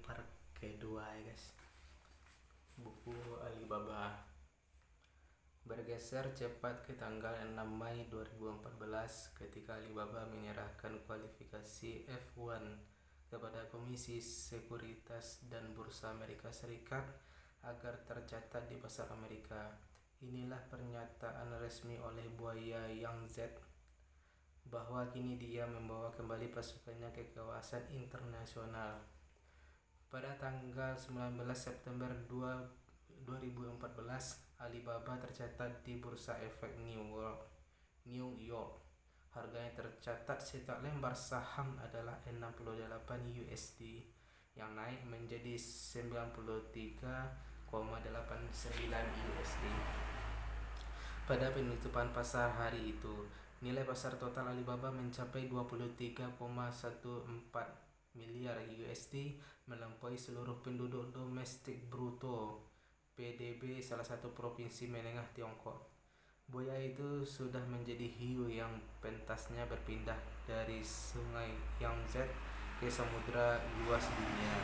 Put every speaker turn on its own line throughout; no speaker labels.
part kedua ya guys. Buku Alibaba. Bergeser cepat ke tanggal 6 Mei 2014 ketika Alibaba menyerahkan kualifikasi F1 kepada Komisi Sekuritas dan Bursa Amerika Serikat agar tercatat di pasar Amerika. Inilah pernyataan resmi oleh buaya Yang Z bahwa kini dia membawa kembali pasukannya ke kawasan internasional. Pada tanggal 19 September 2014, Alibaba tercatat di Bursa Efek New York. Harganya tercatat setiap lembar saham adalah 68 USD yang naik menjadi 93,89 USD. Pada penutupan pasar hari itu, nilai pasar total Alibaba mencapai 23,14 miliar USD, melampaui seluruh penduduk domestik bruto PDB salah satu provinsi menengah Tiongkok. Buaya itu sudah menjadi hiu yang pentasnya berpindah dari sungai Yangtze ke samudra luas dunia.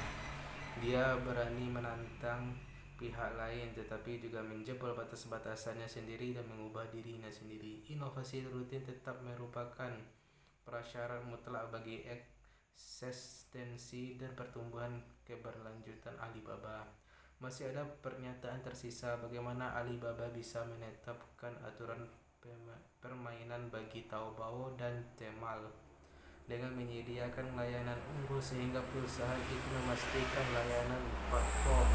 Dia berani menantang pihak lain tetapi juga menjebol batas-batasannya sendiri dan mengubah dirinya sendiri. Inovasi rutin tetap merupakan prasyarat mutlak bagi eksistensi dan pertumbuhan keberlanjutan Alibaba. Masih ada pernyataan tersisa bagaimana Alibaba bisa menetapkan aturan permainan bagi Taobao dan Tmall dengan menyediakan layanan unggul sehingga perusahaan itu memastikan layanan platform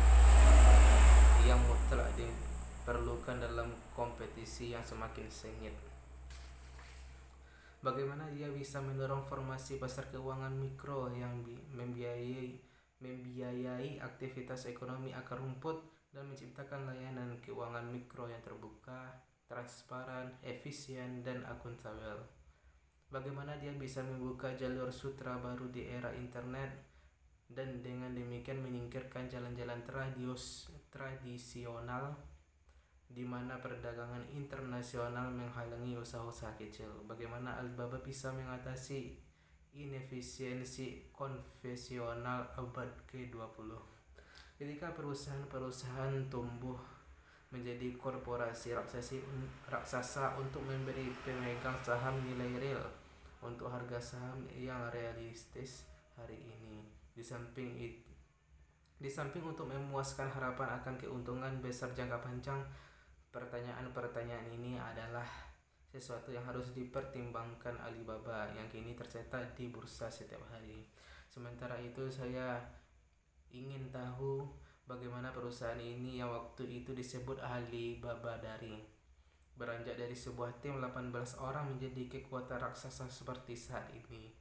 yang mutlak diperlukan dalam kompetisi yang semakin sengit. Bagaimana dia bisa mendorong formasi pasar keuangan mikro yang membiayai aktivitas ekonomi akar rumput dan menciptakan layanan keuangan mikro yang terbuka, transparan, efisien, dan akuntabel. Bagaimana dia bisa membuka jalur sutra baru di era internet dan dengan demikian menyingkirkan jalan-jalan tradisional di mana perdagangan internasional menghalangi usaha-usaha kecil. Bagaimana Alibaba bisa mengatasi inefisiensi konvensional abad ke-20 ketika perusahaan-perusahaan tumbuh menjadi korporasi raksasa untuk memberi pemegang saham nilai real untuk harga saham yang realistis hari ini. Di samping untuk memuaskan harapan akan keuntungan besar jangka panjang, pertanyaan-pertanyaan ini adalah sesuatu yang harus dipertimbangkan Alibaba yang kini tercetak di bursa setiap hari. Sementara itu saya ingin tahu bagaimana perusahaan ini yang waktu itu disebut Alibaba beranjak dari sebuah tim 18 orang menjadi kekuatan raksasa seperti saat ini.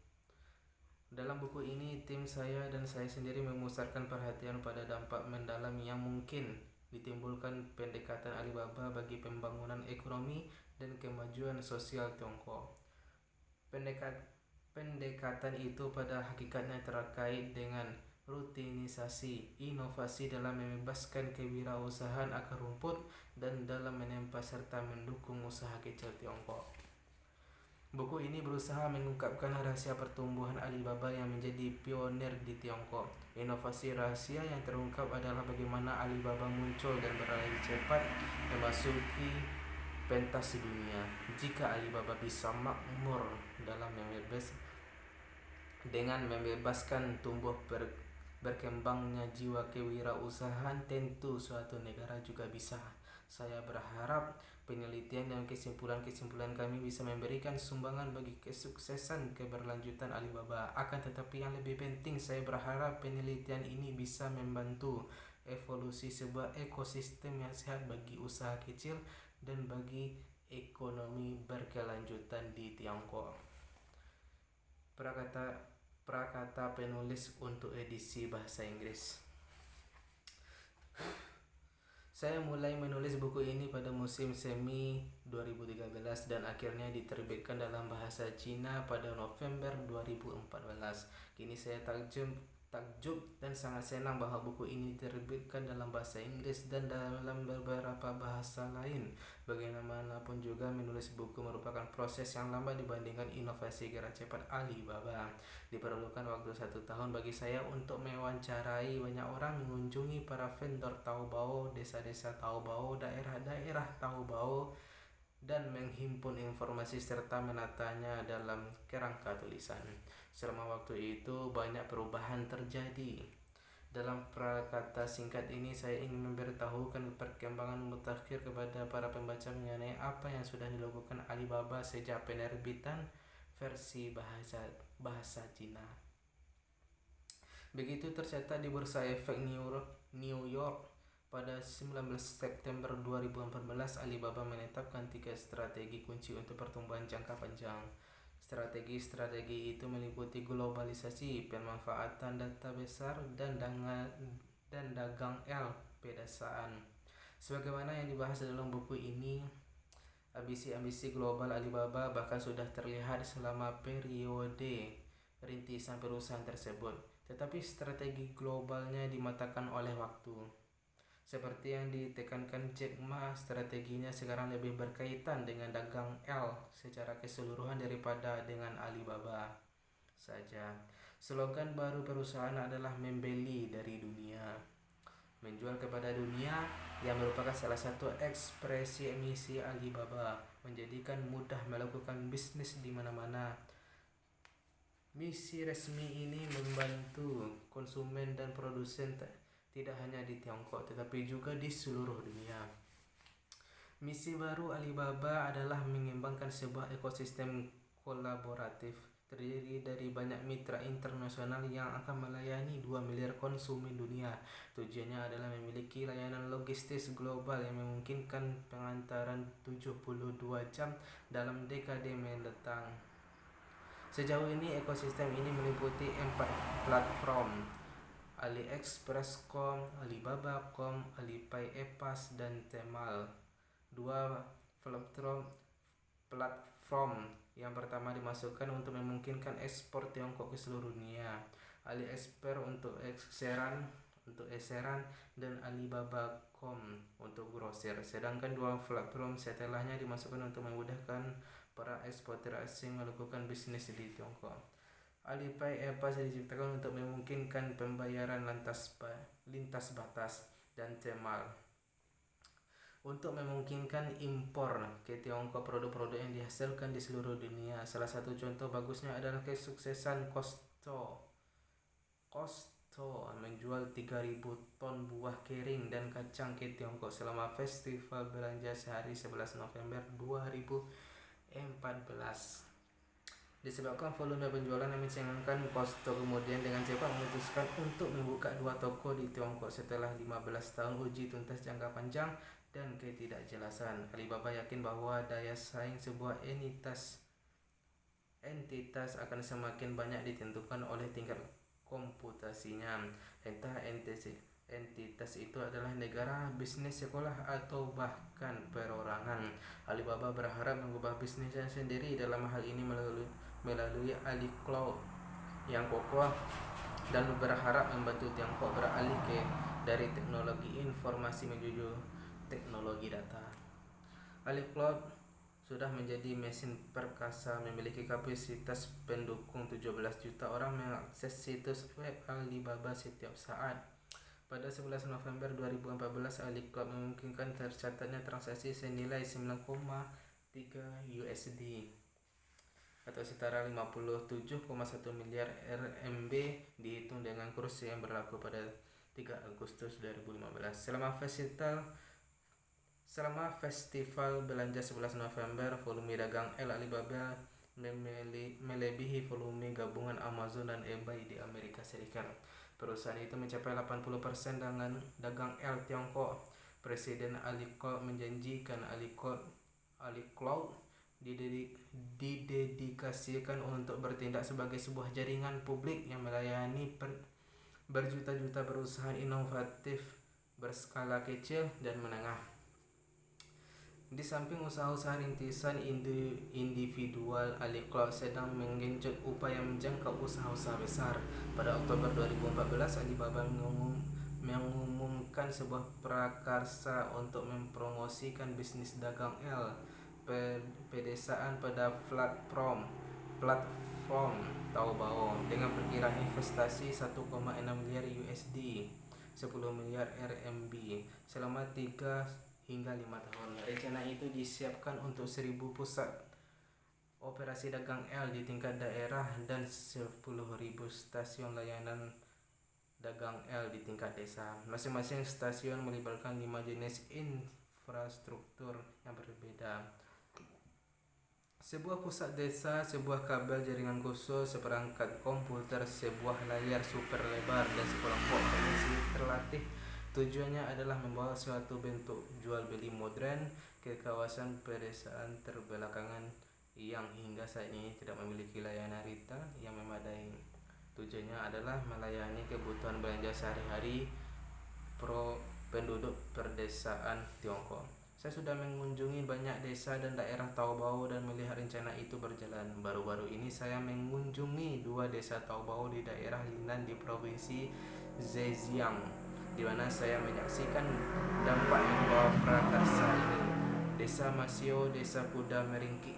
Dalam buku ini, tim saya dan saya sendiri memusatkan perhatian pada dampak mendalam yang mungkin ditimbulkan pendekatan Alibaba bagi pembangunan ekonomi dan kemajuan sosial Tiongkok. Pendekatan itu pada hakikatnya terkait dengan rutinisasi, inovasi dalam membebaskan kewirausahaan akar rumput dan dalam menempa serta mendukung usaha kecil Tiongkok. Buku ini berusaha mengungkapkan rahasia pertumbuhan Alibaba yang menjadi pionir di Tiongkok. Inovasi rahasia yang terungkap adalah bagaimana Alibaba muncul dan berlari cepat memasuki pentas dunia. Jika Alibaba bisa makmur dengan membebaskan tumbuh berkembangnya jiwa kewirausahaan, tentu suatu negara juga bisa. Saya berharap penelitian dan kesimpulan-kesimpulan kami bisa memberikan sumbangan bagi kesuksesan keberlanjutan Alibaba. Akan tetapi yang lebih penting, saya berharap penelitian ini bisa membantu evolusi sebuah ekosistem yang sehat bagi usaha kecil dan bagi ekonomi berkelanjutan di Tiongkok. Prakata penulis untuk edisi bahasa Inggris. Saya mulai menulis buku ini pada musim semi 2013 dan akhirnya diterbitkan dalam bahasa Cina pada November 2014. Kini saya takjub dan sangat senang bahwa buku ini diterbitkan dalam bahasa Inggris dan dalam beberapa bahasa lain. Bagaimanapun juga menulis buku merupakan proses yang lambat dibandingkan inovasi gerak cepat Alibaba. Diperlukan waktu 1 tahun bagi saya untuk mewawancarai banyak orang, mengunjungi para vendor Taobao, desa-desa Taobao, daerah-daerah Taobao, dan menghimpun informasi serta menatanya dalam kerangka tulisan. Selama waktu itu banyak perubahan terjadi. Dalam prakata singkat ini saya ingin memberitahukan perkembangan mutakhir kepada para pembaca mengenai apa yang sudah dilakukan Alibaba sejak penerbitan versi bahasa Cina. Begitu tercatat di Bursa Efek New York pada 19 September 2014, Alibaba menetapkan 3 strategi kunci untuk pertumbuhan jangka panjang. Strategi itu meliputi globalisasi, pemanfaatan data besar, dan dagang pedesaan. Sebagaimana yang dibahas dalam buku ini, ambisi global Alibaba bahkan sudah terlihat selama periode rintisan perusahaan tersebut, tetapi strategi globalnya dimatahkan oleh waktu. Seperti yang ditekankan Jack Ma, strateginya sekarang lebih berkaitan dengan dagang secara keseluruhan daripada dengan Alibaba saja. Slogan baru perusahaan adalah membeli dari dunia, menjual kepada dunia, yang merupakan salah satu ekspresi misi Alibaba, menjadikan mudah melakukan bisnis di mana-mana. Misi resmi ini membantu konsumen dan produsen tidak hanya di Tiongkok tetapi juga di seluruh dunia. Misi baru Alibaba adalah mengembangkan sebuah ekosistem kolaboratif terdiri dari banyak mitra internasional yang akan melayani 2 miliar konsumen dunia. Tujuannya adalah memiliki layanan logistis global yang memungkinkan pengantaran 72 jam dalam dekade mendatang. Sejauh ini ekosistem ini meliputi 4 platform: AliExpress.com, Alibaba.com, Alipay Epas, dan Tmall. 2 platform yang pertama dimasukkan untuk memungkinkan ekspor Tiongkok ke seluruh dunia, AliExpress untuk eseran dan Alibaba.com untuk grosir. Sedangkan 2 platform setelahnya dimasukkan untuk memudahkan para eksportir asing melakukan bisnis di Tiongkok. Alipay Epas diciptakan untuk memungkinkan pembayaran lintas batas, dan Tmall untuk memungkinkan impor ke Tiongkok produk-produk yang dihasilkan di seluruh dunia. Salah satu contoh bagusnya adalah kesuksesan Costco menjual 3.000 ton buah kering dan kacang ke Tiongkok selama festival belanja sehari 11 November 2014. Disebabkan volume penjualan yang mencengangkan, Costco kemudian dengan cepat memutuskan untuk membuka 2 toko di Tiongkok setelah 15 tahun uji tuntas jangka panjang dan ketidakjelasan. Alibaba yakin bahwa daya saing sebuah entitas akan semakin banyak ditentukan oleh tingkat komputasinya, entah entitas itu adalah negara, bisnis, sekolah, atau bahkan perorangan. Alibaba berharap mengubah bisnisnya sendiri, dalam hal ini melalui AliCloud yang kokoh, dan berharap membantu Tiongkok beralih dari teknologi informasi menuju teknologi data. AliCloud sudah menjadi mesin perkasa, memiliki kapasitas pendukung 17 juta orang mengakses situs web Alibaba setiap saat. Pada 11 November 2014, AliCloud memungkinkan tercatatnya transaksi senilai 9,3 USD atau setara 57,1 miliar RMB dihitung dengan kurs yang berlaku pada 3 Agustus 2015. Selama festival belanja 11 November, volume dagang Alibaba melebihi volume gabungan Amazon dan eBay di Amerika Serikat. Perusahaan itu mencapai 80% dengan dagang Tiongkok. Presiden AliCloud menjanjikan AliCloud didedikasikan untuk bertindak sebagai sebuah jaringan publik yang melayani berjuta-juta perusahaan inovatif berskala kecil dan menengah. Di samping usaha-usaha rintisan individual, Alibaba sedang menggenjot upaya menjangkau usaha-usaha besar. Pada Oktober 2014, Alibaba mengumumkan sebuah prakarsa untuk mempromosikan bisnis dagang pedesaan pada platform Taobao dengan perkiraan investasi 1,6 miliar USD, 10 miliar RMB selama 3 hingga 5 tahun. Rencana itu disiapkan untuk 1.000 pusat operasi dagang di tingkat daerah dan 10.000 stasiun layanan dagang di tingkat desa. Masing-masing stasiun melibatkan 5 jenis infrastruktur yang berbeda. Sebuah pusat desa, sebuah kabel jaringan khusus, seperangkat komputer, sebuah layar super lebar, dan sekelompok teknisi terlatih. Tujuannya adalah membawa suatu bentuk jual beli modern ke kawasan pedesaan terbelakangan yang hingga saat ini tidak memiliki layanan retail yang memadai. Tujuannya adalah melayani kebutuhan belanja sehari-hari penduduk perdesaan Tiongkok. Saya sudah mengunjungi banyak desa dan daerah Taobao dan melihat rencana itu berjalan. Baru-baru ini saya mengunjungi 2 desa Taobao di daerah Linan di provinsi Zhejiang, di mana saya menyaksikan dampak yang membawa prakarsa ini. Desa Masio, Desa Kuda Meringki,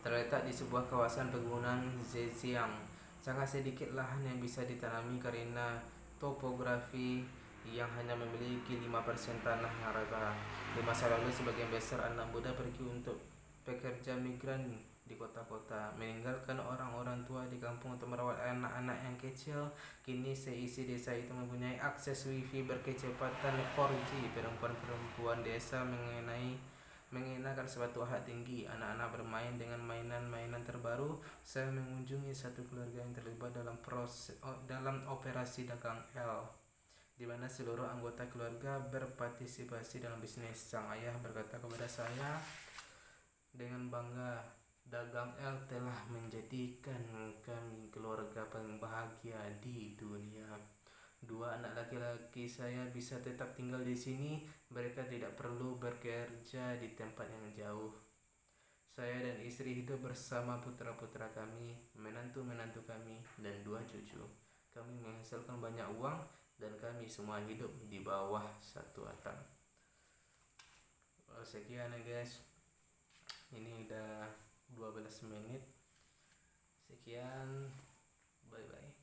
terletak di sebuah kawasan pegunungan Zhejiang. Sangat sedikit lahan yang bisa ditanami karena topografi yang hanya memiliki 5% tanah yang rata. Di masa lalu, sebagian besar anak muda pergi untuk pekerja migran di kota-kota, meninggalkan orang-orang tua di kampung untuk merawat anak-anak yang kecil. Kini seisi desa itu mempunyai akses wifi berkecepatan 4G. Perempuan-perempuan desa mengenakan sepatu hat tinggi. Anak-anak bermain dengan mainan-mainan terbaru. Saya mengunjungi satu keluarga yang terlibat dalam operasi dagang di mana seluruh anggota keluarga berpartisipasi dalam bisnis. Sang ayah berkata kepada saya dengan bangga, dagang telah menjadikan kami keluarga paling bahagia di dunia. 2 anak laki-laki saya bisa tetap tinggal di sini. Mereka tidak perlu bekerja di tempat yang jauh. Saya dan istri hidup bersama putra-putra kami, menantu-menantu kami, dan 2 cucu. Kami menghasilkan banyak uang dan kami semua hidup di bawah satu atap. Sekian ya guys, ini udah 12 menit. Sekian, bye bye.